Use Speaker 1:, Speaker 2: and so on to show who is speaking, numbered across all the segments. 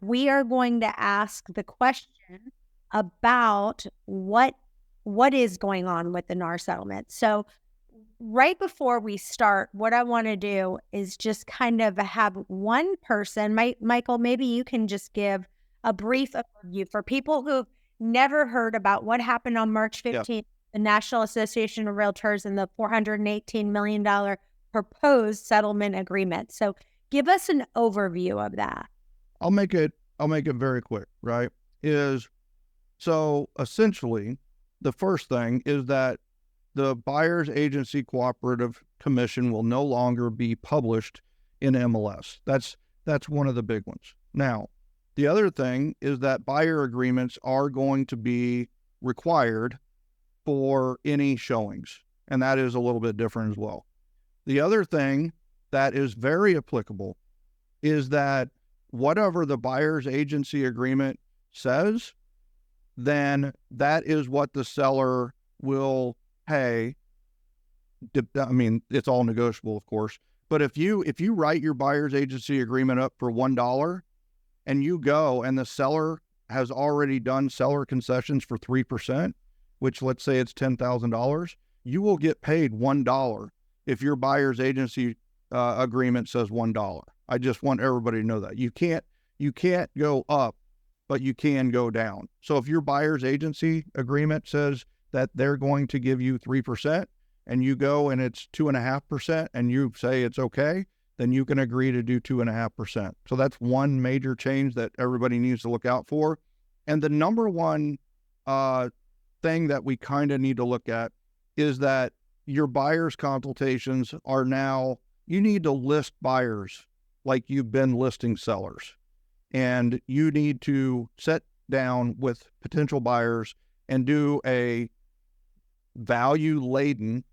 Speaker 1: we are going to ask the question about what is going on with the NAR settlement. So right before we start, what I want to do is just kind of have one person, Michael, maybe you can just give a brief overview for people who've never heard about what happened on March 15th, the National Association of Realtors and the $418 million proposed settlement agreement. So give us an overview of that.
Speaker 2: I'll make it very quick, right? So essentially the first thing is that the Buyer's Agency Cooperative Commission will no longer be published in MLS. That's one of the big ones. Now, the other thing is that buyer agreements are going to be required for any showings, and that is a little bit different as well. The other thing that is very applicable is that whatever the Buyer's Agency Agreement says, then that is what the seller will pay. I mean, it's all negotiable, of course, but if you write your Buyer's Agency Agreement up for $1 and you go and the seller has already done seller concessions for 3%, which let's say it's $10,000, you will get paid $1 if your Buyer's Agency Agreement says $1. I just want everybody to know that. You can't go up, but you can go down. So if your Buyer's Agency Agreement says that they're going to give you 3% and you go and it's 2.5% and you say it's okay, then you can agree to do 2.5%. So that's one major change that everybody needs to look out for. And the number one thing that we kind of need to look at is that your buyer's consultations are now, you need to list buyers like you've been listing sellers. And you need to sit down with potential buyers and do a value-laden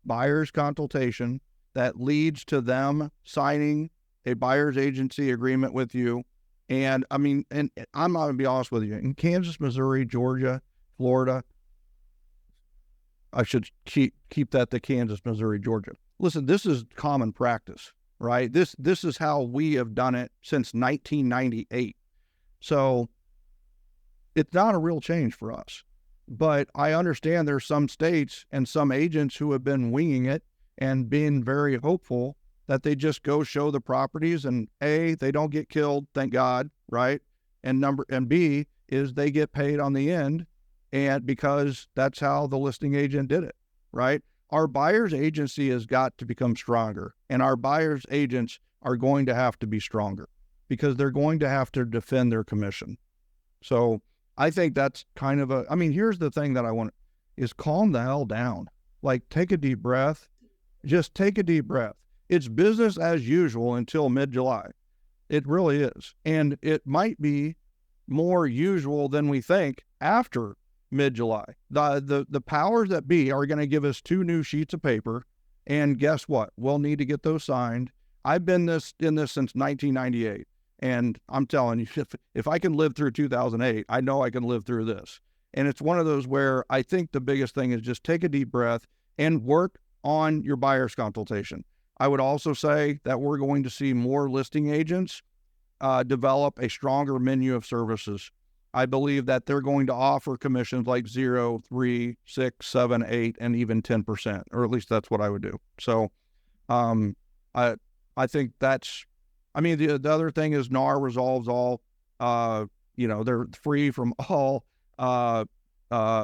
Speaker 2: buyer's consultation that leads to them signing a buyer's agency agreement with you. And I mean, and I'm not going to be honest with you, in Kansas, Missouri, Georgia, Florida, I should keep that to Kansas, Missouri, Georgia. Listen, this is common practice, right? This is how we have done it since 1998. So it's not a real change for us. But I understand there's some states and some agents who have been winging it and being very hopeful that they just go show the properties and A, they don't get killed, thank God, right? And B is they get paid on the end, and because that's how the listing agent did it, right? Our buyer's agency has got to become stronger, and our buyer's agents are going to have to be stronger because they're going to have to defend their commission. So I think that's kind of here's the thing that I want is calm the hell down. Like, take a deep breath. Just take a deep breath. It's business as usual until mid-July. It really is. And it might be more usual than we think after mid-July. The powers that be are going to give us 2 new sheets of paper, and guess what? We'll need to get those signed. I've been in this since 1998, and I'm telling you, if I can live through 2008, I know I can live through this. And it's one of those where I think the biggest thing is just take a deep breath and work on your buyer's consultation. I would also say that we're going to see more listing agents develop a stronger menu of services. I believe that they're going to offer commissions like 0, 3, 6, 7, 8, and even 10%, or at least that's what I would do. So I think that's, the other thing is NAR resolves all, they're free from all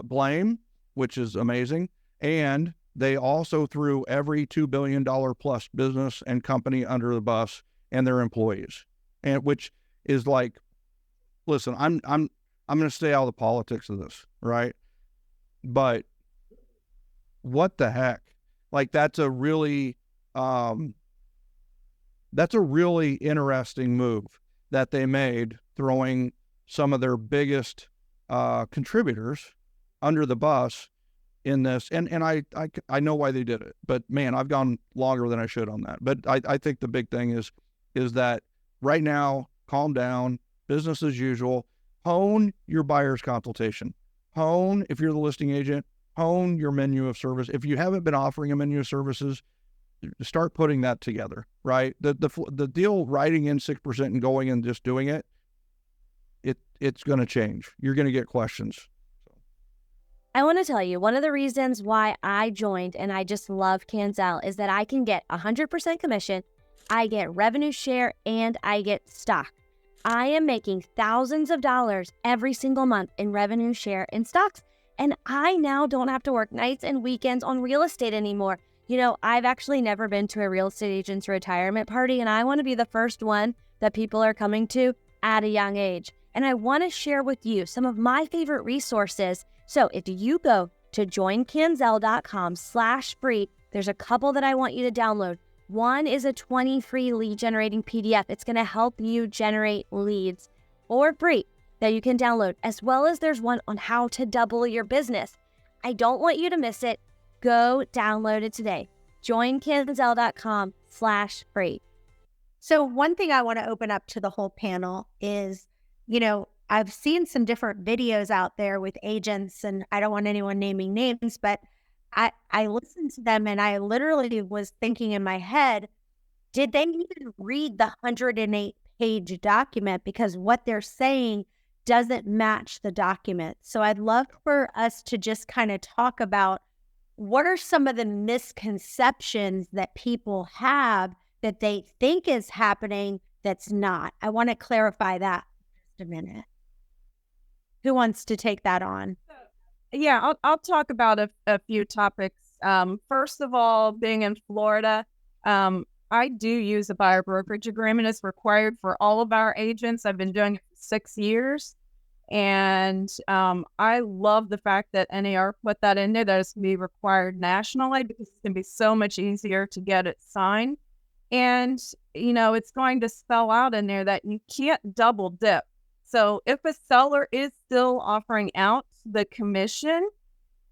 Speaker 2: blame, which is amazing. And they also threw every $2 billion plus business and company under the bus and their employees, and which is like, listen, I'm going to stay out of the politics of this, right? But what the heck? Like, that's a really interesting move that they made, throwing some of their biggest contributors under the bus in this. And I know why they did it, but man, I've gone longer than I should on that. But I think the big thing is that right now, calm down, business as usual, hone your buyer's consultation. Hone, if you're the listing agent, hone your menu of service. If you haven't been offering a menu of services, start putting that together, right? The deal writing in 6% and going and just doing it, it's going to change. You're going to get questions.
Speaker 1: I want to tell you, one of the reasons why I joined and I just love Canzel is that I can get 100% commission, I get revenue share, and I get stock. I am making thousands of dollars every single month in revenue share and stocks, and I now don't have to work nights and weekends on real estate anymore. You know, I've actually never been to a real estate agent's retirement party, and I want to be the first one that people are coming to at a young age. And I want to share with you some of my favorite resources. So if you go to joincanzel.com/free, there's a couple that I want you to download. One is a 20 free lead generating PDF. It's going to help you generate leads for free that you can download, as well as there's one on how to double your business. I don't want you to miss it. Go download it today. joincanzel.com/free. So one thing I want to open up to the whole panel is, you know, I've seen some different videos out there with agents, and I don't want anyone naming names, but I listened to them and I literally was thinking in my head, did they even read the 108-page document? Because what they're saying doesn't match the document. So I'd love for us to just kind of talk about what are some of the misconceptions that people have that they think is happening that's not. I want to clarify that in just a minute. Who wants to take that on?
Speaker 3: Yeah, I'll talk about a few topics. First of all, being in Florida, I do use a buyer brokerage agreement. It's required for all of our agents. I've been doing it for 6 years. And I love the fact that NAR put that in there, that it's going to be required nationally, because it's going to be so much easier to get it signed. And, you know, it's going to spell out in there that you can't double dip. So if a seller is still offering out the commission,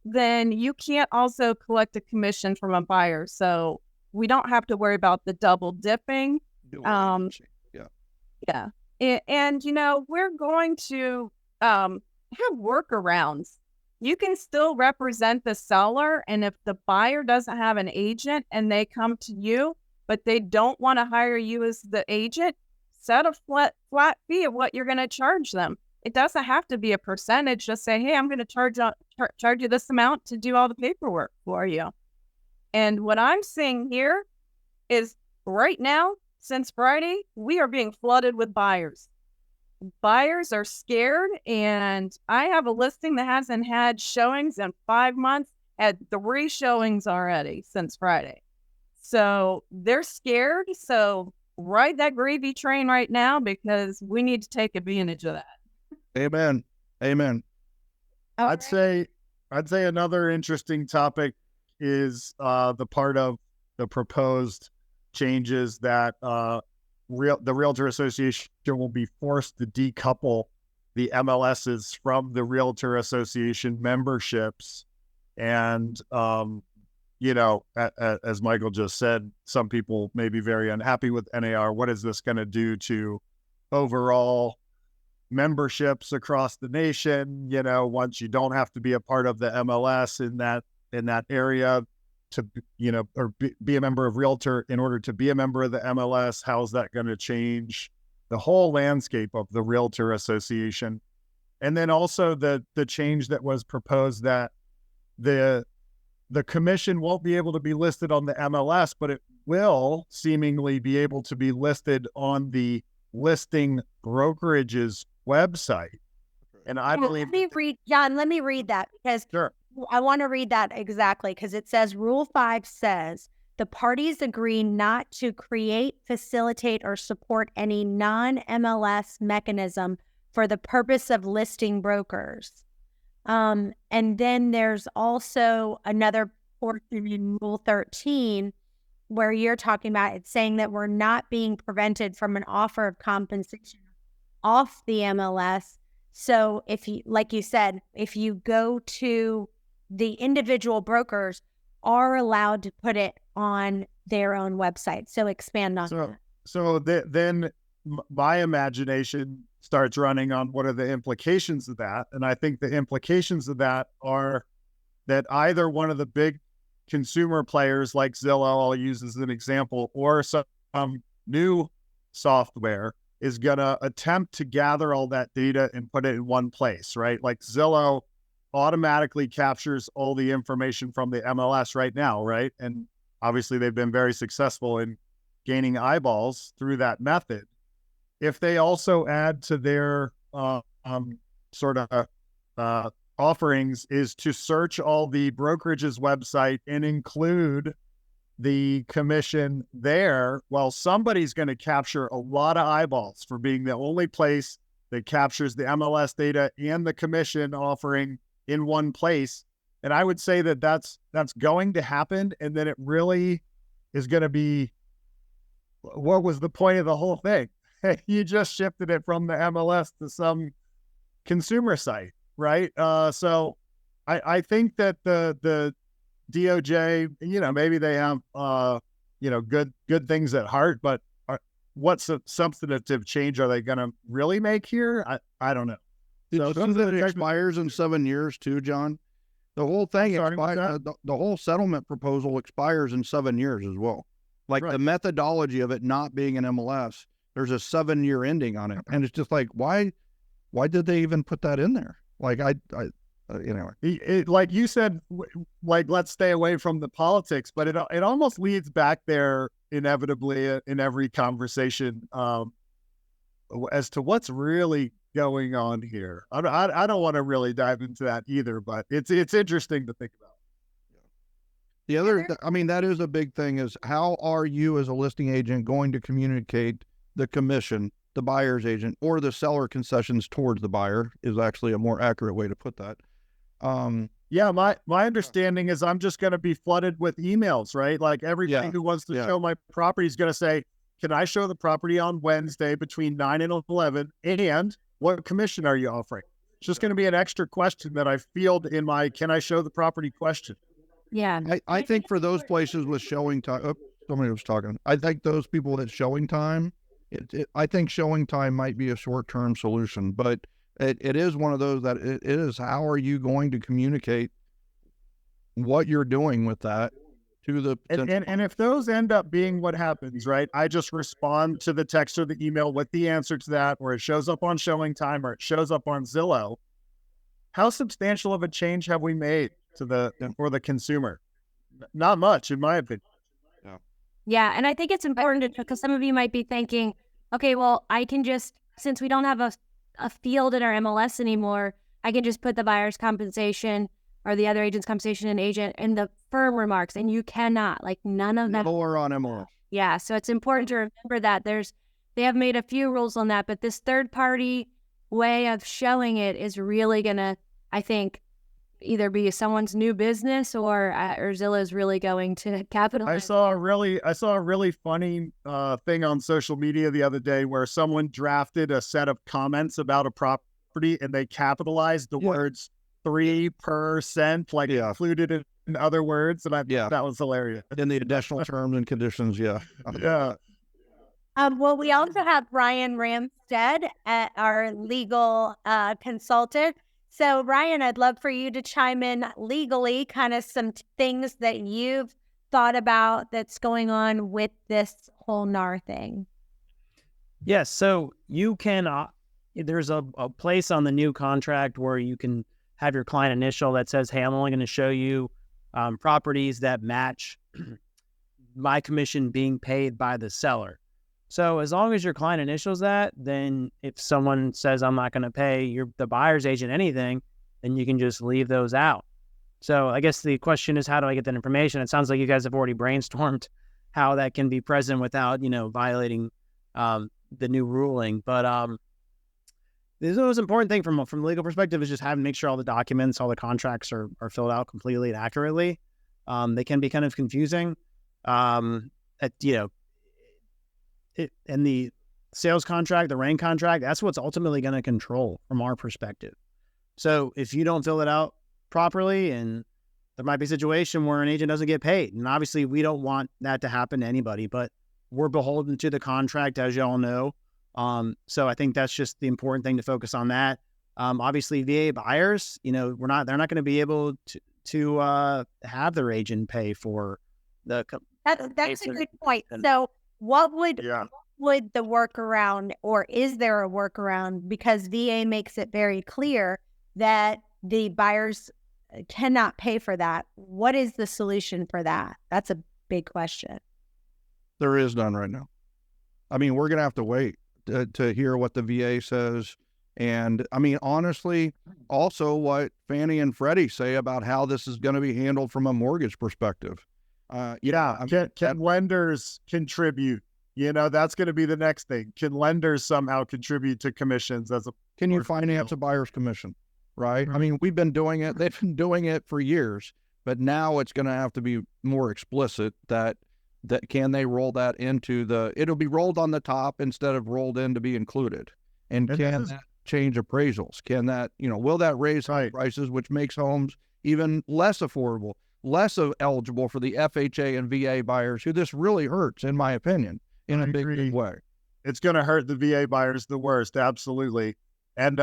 Speaker 3: then you can't also collect a commission from a buyer. So we don't have to worry about the double dipping.
Speaker 2: Yeah.
Speaker 3: And, you know, we're going to have workarounds. You can still represent the seller. And if the buyer doesn't have an agent and they come to you, but they don't want to hire you as the agent, set a flat fee of what you're going to charge them. It doesn't have to be a percentage. Just say, hey, I'm going to charge you this amount to do all the paperwork for you. And what I'm seeing here is right now, since Friday, we are being flooded with buyers. Buyers are scared, and I have a listing that hasn't had showings in 5 months, had 3 showings already since Friday. So they're scared. So ride that gravy train right now, because we need to take advantage of that.
Speaker 2: Amen.
Speaker 4: I'd say another interesting topic is the part of the proposed changes that the Realtor Association will be forced to decouple the MLSs from the Realtor Association memberships. And, you know, as Michael just said, some people may be very unhappy with NAR. What is this going to do to overall memberships across the nation? You know, once you don't have to be a part of the MLS in that area to, you know, or be a member of Realtor in order to be a member of the MLS, how's that going to change the whole landscape of the Realtor Association? And then also the change that was proposed that the commission won't be able to be listed on the MLS, but it will seemingly be able to be listed on the listing brokerage's website. And I believe...
Speaker 1: Let me read that, because
Speaker 4: sure.
Speaker 1: I want to read that exactly, because it says Rule 5 says the parties agree not to create, facilitate, or support any non-MLS mechanism for the purpose of listing brokers. And then there's also another portion in Rule 13 where you're talking about, it's saying that we're not being prevented from an offer of compensation off the MLS. So if you, like you said, if you go to the individual brokers are allowed to put it on their own website. So expand on that.
Speaker 4: So then my imagination starts running on what are the implications of that. And I think the implications of that are that either one of the big consumer players like Zillow, I'll use as an example, or some new software is going to attempt to gather all that data and put it in one place, right? Like Zillow automatically captures all the information from the MLS right now, right? And obviously they've been very successful in gaining eyeballs through that method. If they also add to their sort of offerings is to search all the brokerage's website and include the commission there, well, somebody's going to capture a lot of eyeballs for being the only place that captures the MLS data and the commission offering in one place. And I would say that that's going to happen. And then it really is going to be, what was the point of the whole thing? You just shifted it from the MLS to some consumer site, right? So I think that the DOJ, maybe they have, good things at heart, but what substantive change are they going to really make here? I don't know.
Speaker 2: So something that expires in 7 years too, John. The whole thing, the whole settlement proposal expires in 7 years as well. Like the methodology of it not being an MLS, there's a 7-year ending on it, and it's just like, why did they even put that in there? Like anyway,
Speaker 4: like you said, like let's stay away from the politics, but it almost leads back there inevitably in every conversation as to what's really going on here. I don't want to really dive into that either, but it's interesting to think about.
Speaker 2: The other, that is a big thing, is how are you as a listing agent going to communicate the commission, the buyer's agent, or the seller concessions towards the buyer is actually a more accurate way to put that.
Speaker 4: My understanding is I'm just going to be flooded with emails, right? Like everybody who wants to show my property is going to say, can I show the property on Wednesday between 9 and 11? And what commission are you offering? It's just going to be an extra question that I field in my, can I show the property question?
Speaker 1: Yeah.
Speaker 2: I think for those places with showing time, somebody was talking. I think those people at showing time, I think showing time might be a short-term solution, but it is one of those that it is, how are you going to communicate what you're doing with that to the
Speaker 4: and if those end up being what happens, right? I just respond to the text or the email with the answer to that, or it shows up on showing time, or it shows up on Zillow. How substantial of a change have we made for the consumer? Not much, in my opinion.
Speaker 1: Yeah, and I think it's important because some of you might be thinking, okay, well, I can just, since we don't have a field in our MLS anymore, I can just put the buyer's compensation or the other agent's compensation and agent in the firm remarks, and you cannot, like none of that.
Speaker 2: Or on MLS.
Speaker 1: Yeah, so it's important to remember that they have made a few rules on that, but this third party way of showing it is really gonna, I think, either be someone's new business or Zillow's really going to capitalize.
Speaker 4: I saw a really funny thing on social media the other day where someone drafted a set of comments about a property and they capitalized the words 3%, like included it in other words, and that was hilarious.
Speaker 2: In the additional terms and conditions,
Speaker 4: yeah.
Speaker 1: Well, we also have Ryan Ramstead, our legal consultant. So, Ryan, I'd love for you to chime in legally, kind of some things that you've thought about that's going on with this whole NAR thing.
Speaker 5: Yes. So you can, there's a place on the new contract where you can have your client initial that says, hey, I'm only going to show you properties that match my commission being paid by the seller. So as long as your client initials that, then if someone says, I'm not going to pay the buyer's agent anything, then you can just leave those out. So I guess the question is, how do I get that information? It sounds like you guys have already brainstormed how that can be present without, violating the new ruling. But the most important thing from a legal perspective is just make sure all the documents, all the contracts are filled out completely and accurately. They can be kind of confusing. And the sales contract, the RAIN contract, that's what's ultimately going to control from our perspective. So if you don't fill it out properly, and there might be a situation where an agent doesn't get paid, and obviously we don't want that to happen to anybody, but we're beholden to the contract, as y'all know. So I think that's just the important thing to focus on that. Obviously VA buyers, they're not going to be able to have their agent pay for the.
Speaker 1: That's a good point. So what would would the workaround, or is there a workaround? Because VA makes it very clear that the buyers cannot pay for that. What is the solution for that? That's a big question.
Speaker 2: There is none right now. I mean, we're going to have to wait to hear what the VA says. And I mean, honestly, also what Fannie and Freddie say about how this is going to be handled from a mortgage perspective.
Speaker 4: Can lenders contribute? That's going to be the next thing. Can lenders somehow contribute to commissions
Speaker 2: can you finance a buyer's commission? Right. I mean, we've been doing it. They've been doing it for years, but now it's going to have to be more explicit that can they roll that into it'll be rolled on the top instead of rolled in to be included. And can that change appraisals? Can that, will that raise home prices, which makes homes even less affordable, less eligible for the FHA and VA buyers who this really hurts, in my opinion, in a big way.
Speaker 4: It's going to hurt the VA buyers the worst. Absolutely. And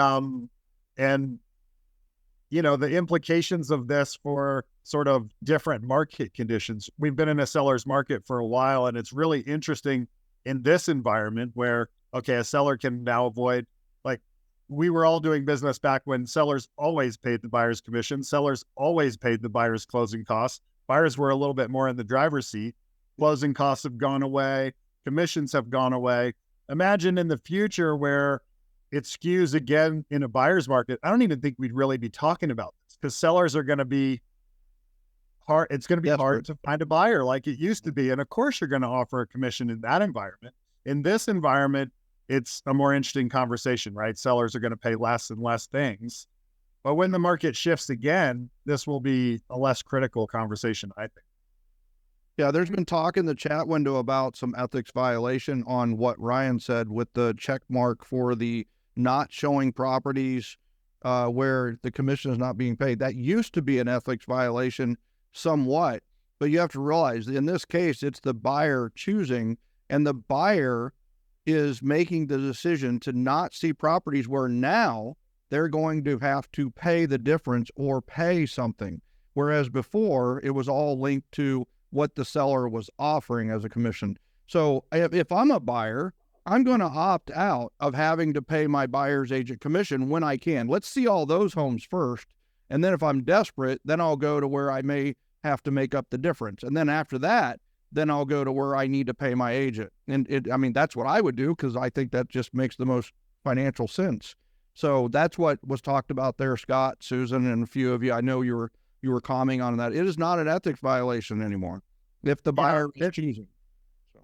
Speaker 4: the implications of this for sort of different market conditions. We've been in a seller's market for a while, and it's really interesting in this environment where, a seller can now avoid, we were all doing business back when sellers always paid the buyer's commission. Sellers always paid the buyer's closing costs. Buyers were a little bit more in the driver's seat. Closing costs have gone away. Commissions have gone away. Imagine in the future where it skews again in a buyer's market. I don't even think we'd really be talking about this because sellers are going to be hard. It's going to be hard to find a buyer like it used to be. And of course, you're going to offer a commission in that environment. In this environment, it's a more interesting conversation, right? Sellers are going to pay less and less things. But when the market shifts again, this will be a less critical conversation, I think.
Speaker 2: Yeah, there's been talk in the chat window about some ethics violation on what Ryan said with the check mark for the not showing properties where the commission is not being paid. That used to be an ethics violation somewhat, but you have to realize in this case, it's the buyer choosing, and the buyer is making the decision to not see properties where now they're going to have to pay the difference or pay something. Whereas before it was all linked to what the seller was offering as a commission. So if I'm a buyer, I'm going to opt out of having to pay my buyer's agent commission when I can. Let's see all those homes first. And then if I'm desperate, then I'll go to where I may have to make up the difference. And then after that, then I'll go to where I need to pay my agent. And that's what I would do because I think that just makes the most financial sense. So that's what was talked about there, Scott, Susan, and a few of you. I know you were commenting on that. It is not an ethics violation anymore if the buyer is choosing. So,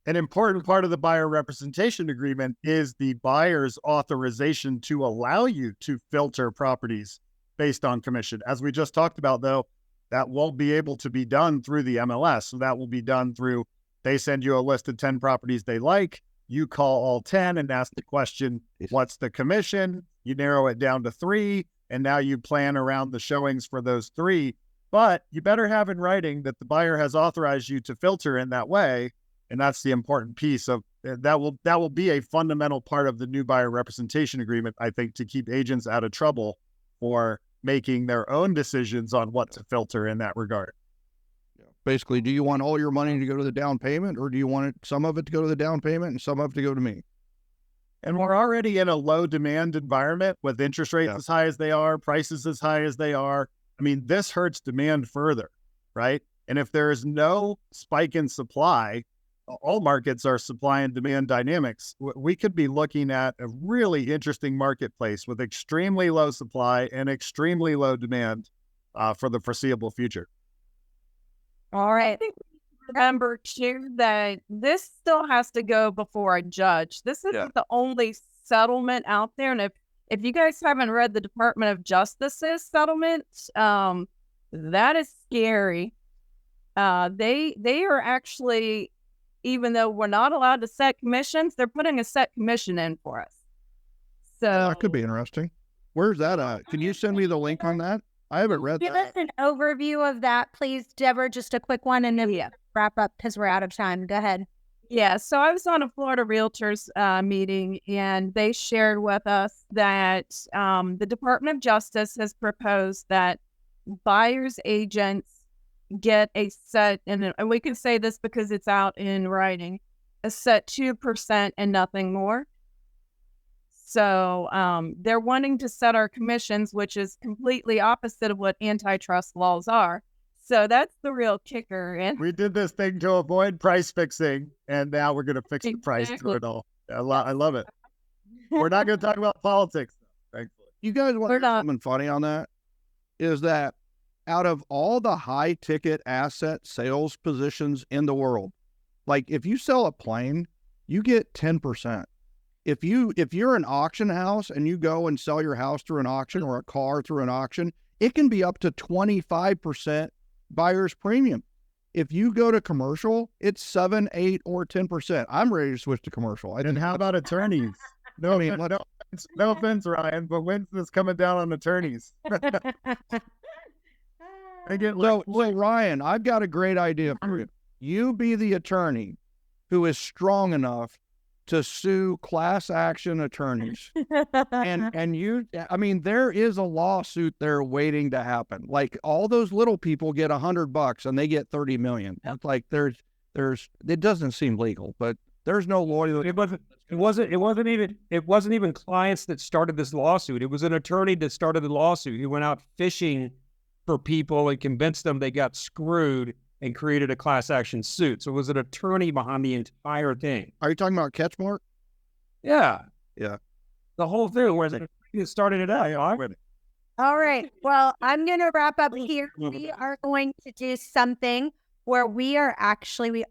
Speaker 4: an important part of the buyer representation agreement is the buyer's authorization to allow you to filter properties based on commission. As we just talked about, though, that won't be able to be done through the MLS. So that will be done through, they send you a list of 10 properties they like. You call all 10 and ask the question, what's the commission? You narrow it down to 3, and now you plan around the showings for those 3. But you better have in writing that the buyer has authorized you to filter in that way. And that's the important piece of that will be a fundamental part of the new buyer representation agreement, I think, to keep agents out of trouble for making their own decisions on what to filter in that regard.
Speaker 2: Basically, do you want all your money to go to the down payment, or do you want some of it to go to the down payment and some of it to go to me?
Speaker 4: And we're already in a low demand environment with interest rates as high as they are, prices as high as they are. I mean, this hurts demand further, right? And if there is no spike in supply, all markets are supply and demand dynamics. We could be looking at a really interesting marketplace with extremely low supply and extremely low demand for the foreseeable future.
Speaker 1: All right.
Speaker 3: I think remember too that this still has to go before a judge. This isn't the only settlement out there. And if you guys haven't read the Department of Justice's settlement, that is scary. They are actually, even though we're not allowed to set commissions, they're putting a set commission in for us. So
Speaker 2: that could be interesting. Where's that at? Can you send me the link on that? I haven't read
Speaker 1: Give
Speaker 2: that.
Speaker 1: us an overview of that, please, Deborah. Just a quick one, and then wrap up because we're out of time. Go ahead.
Speaker 3: Yeah, so I was on a Florida Realtors meeting, and they shared with us that the Department of Justice has proposed that buyer's agents get a set, and we can say this because it's out in writing, a set 2% and nothing more. So they're wanting to set our commissions, which is completely opposite of what antitrust laws are. So that's the real kicker. And
Speaker 4: We did this thing to avoid price fixing, and now we're going to fix the price to it all. I love it. We're not going to talk about politics, thankfully.
Speaker 2: You guys want to
Speaker 3: We're
Speaker 2: hear
Speaker 3: not.
Speaker 2: something funny on that? Is that out of all the high ticket asset sales positions in the world, like if you sell a plane, you get 10%. If you're an auction house and you go and sell your house through an auction or a car through an auction, it can be up to 25% buyer's premium. If you go to commercial, it's 7, 8, or 10%. I'm ready to switch to commercial.
Speaker 4: And how about attorneys? No, no offense, Ryan, but when's this coming down on attorneys? They get
Speaker 2: So, Ryan, I've got a great idea for you. You be the attorney who is strong enough to sue class action attorneys. And there is a lawsuit there waiting to happen. Like all those little people get $100 and they get 30 million. That's like it doesn't seem legal, but there's no lawyer.
Speaker 6: It wasn't even clients that started this lawsuit. It was an attorney that started the lawsuit. He went out fishing for people and convinced them they got screwed and created a class action suit. So it was an attorney behind the entire thing.
Speaker 2: Are you talking about Catchmark?
Speaker 6: Yeah.
Speaker 2: Yeah.
Speaker 6: The whole thing, whereas it started it out.
Speaker 1: All right. Well, I'm going to wrap up here. We are going to do something where we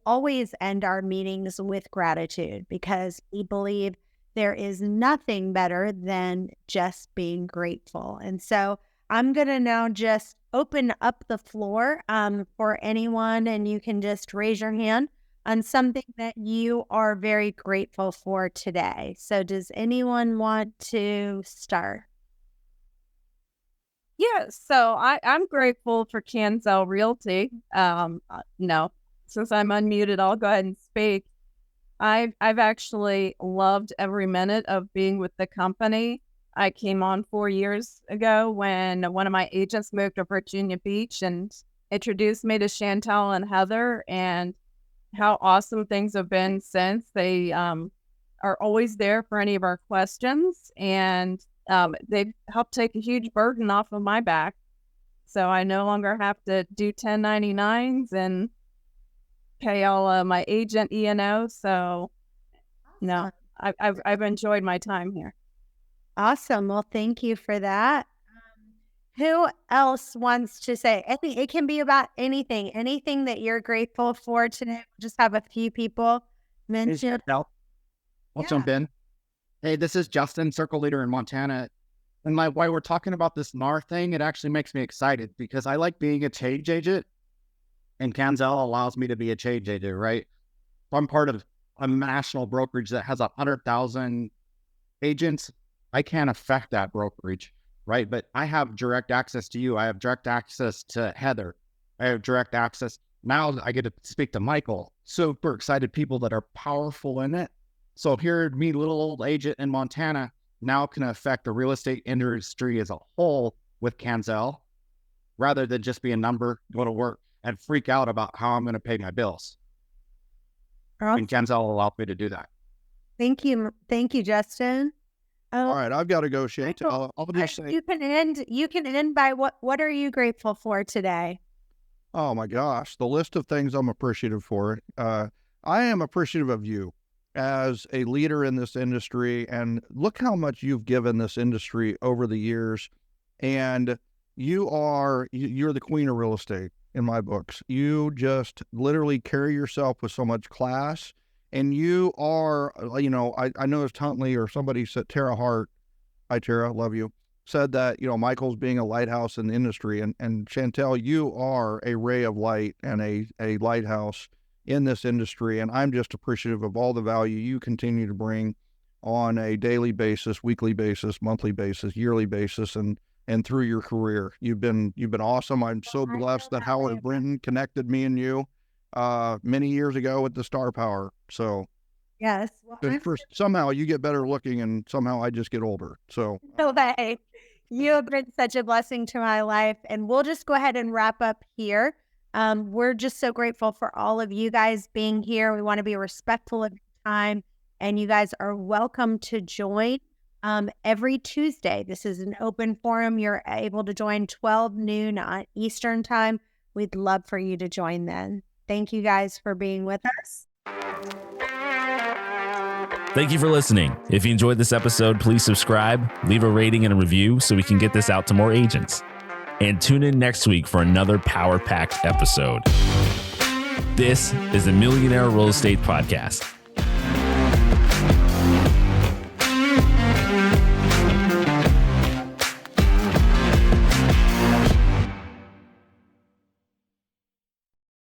Speaker 1: always end our meetings with gratitude because we believe there is nothing better than just being grateful. And so I'm going to now just open up the floor for anyone, and you can just raise your hand on something that you are very grateful for today. So does anyone want to start?
Speaker 3: Yeah, so I'm grateful for Kendall Realty. No, since I'm unmuted, I'll go ahead and speak. I've actually loved every minute of being with the company. I came on 4 years ago when one of my agents moved to Virginia Beach and introduced me to Chantel and Heather, and how awesome things have been since. They are always there for any of our questions, and they've helped take a huge burden off of my back. So I no longer have to do 1099s and pay all of my agent E&O. So no, I've enjoyed my time here.
Speaker 1: Awesome. Well, thank you for that. Who else wants to say? It can be about anything that you're grateful for today. We'll just have a few people mention.
Speaker 7: I'll jump in. Hey, this is Justin, circle leader in Montana. And while we're talking about this NAR thing, it actually makes me excited because I like being a change agent, and Kendall allows me to be a change agent, right? I'm part of a national brokerage that has 100,000 agents. I can't affect that brokerage, right? But I have direct access to you. I have direct access to Heather. I have direct access. Now I get to speak to Michael. Super excited people that are powerful in it. So here, me, little old agent in Montana, now can affect the real estate industry as a whole with Kendall, rather than just be a number, go to work, and freak out about how I'm going to pay my bills.
Speaker 1: Awesome.
Speaker 7: And Kendall allowed me to do that.
Speaker 1: Thank you, Justin.
Speaker 2: All right, I've got to go, Chantel. I'll just say,
Speaker 1: you can end by what are you grateful for today?
Speaker 2: oh my gosh, the list of things I'm appreciative for. I am appreciative of you as a leader in this industry, and look how much you've given this industry over the years. And you're the queen of real estate in my books. You just literally carry yourself with so much class. And you are, I noticed Huntley or somebody said, Tara Hart, hi Tara, love you, said that, Michael's being a lighthouse in the industry. And Chantel, you are a ray of light and a lighthouse in this industry. And I'm just appreciative of all the value you continue to bring on a daily basis, weekly basis, monthly basis, yearly basis, and through your career. You've been awesome. I'm so blessed that Howard Brinton connected me and you many years ago with the Star Power. So
Speaker 1: yes,
Speaker 2: somehow you get better looking and somehow I just get older. So
Speaker 1: hey, you have been such a blessing to my life, and we'll just go ahead and wrap up here. We're just so grateful for all of you guys being here. We want to be respectful of time. And you guys are welcome to join every Tuesday. This is an open forum. You're able to join 12 noon Eastern time. We'd love for you to join then. Thank you guys for being with us.
Speaker 8: Thank you for listening. If you enjoyed this episode, please subscribe, leave a rating and a review so we can get this out to more agents. And tune in next week for another power-packed episode. This is the Millionaire Real Estate Podcast.